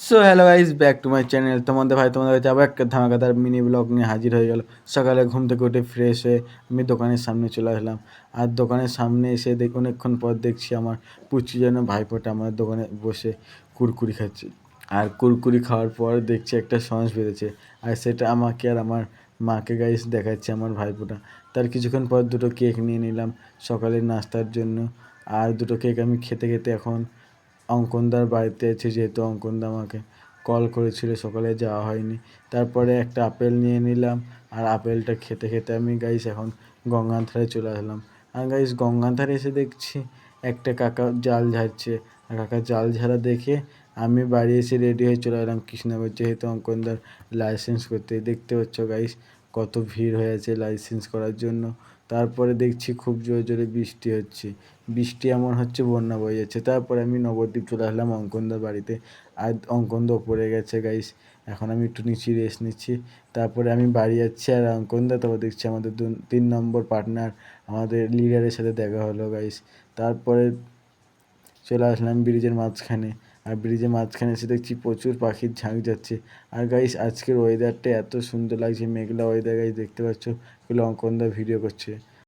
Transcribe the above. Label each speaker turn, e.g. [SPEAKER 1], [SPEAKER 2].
[SPEAKER 1] So hello guys, back to my channel. তোমাদের কাছে আবার একটা ধামাকাদার মিনি ব্লগ নিয়ে হাজির হয়ে গেল। সকালে ঘুম থেকে উঠে ফ্রেশ হয়ে আমি দোকানের সামনে চলে আসলাম। আর দোকানের সামনে এসে অনেকক্ষণ পর দেখছি আমার পুচি যেন ভাইপোটা আমার দোকানে বসে কুরকুরি খাচ্ছে। আর কুরকুরি খাওয়ার পর দেখছি একটা সস বেড়েছে। আর সেটা আমাকে আর আমার মাকে গাইস দেখাচ্ছে আমার ভাইপোটা। তার কিছুক্ষণ পর দুটো কেক নিয়ে নিলাম সকালের নাস্তার জন্য। আর দুটো কেক আমি খেতে খেতে এখন অঙ্কনদার বাড়িতে আছি, যেহেতু অঙ্কনদা আমাকে কল করেছিল, সকালে যাওয়া হয়নি। তারপরে একটা আপেল নিয়ে নিলাম। আর আপেলটা খেতে খেতে আমি গাইস এখন গঙ্গার ধারে চলে আসলাম। আর গাইস গঙ্গার ধারে এসে দেখছি একটা কাকা জাল ঝাড়ছে। আর কাকা জাল ঝাড়া দেখে আমি বাড়ি এসে রেডি হয়ে চলে এলাম কৃষ্ণনগর, যেহেতু অঙ্কনদার লাইসেন্স করতে। দেখতে পাচ্ছ গাইস কত ভিড় হয়ে আছে লাইসেন্স করার জন্য। তারপরে দেখছি খুব জোরে জোরে বৃষ্টি হচ্ছে। বৃষ্টি এমন হচ্ছে বন্যা বয়ে যাচ্ছে। তারপরে আমি নবদ্বীপ চলে আসলাম অঙ্কনদার বাড়িতে। আর অঙ্কনদা ওপরে গেছে গাইস, এখন আমি একটু নিচে রেস্ট নিচ্ছি। তারপরে আমি বাড়ি যাচ্ছি। আর অঙ্কনদা তারপর দেখছি আমাদের 3 নম্বর পার্টনার আমাদের লিডারের সাথে দেখা হলো গাইস। তারপরে চলে আসলাম ব্রিজের মাঝখানে। আর ব্রিজের মাঝখানে এসে দেখছি প্রচুর পাখির ঝাঁক যাচ্ছে। আর গাইস আজকের ওয়েদারটা এত সুন্দর লাগছে, মেঘলা ওয়েদার গাইস, দেখতে পাচ্ছ এগুলো অঙ্কনদা ভিডিও করছে।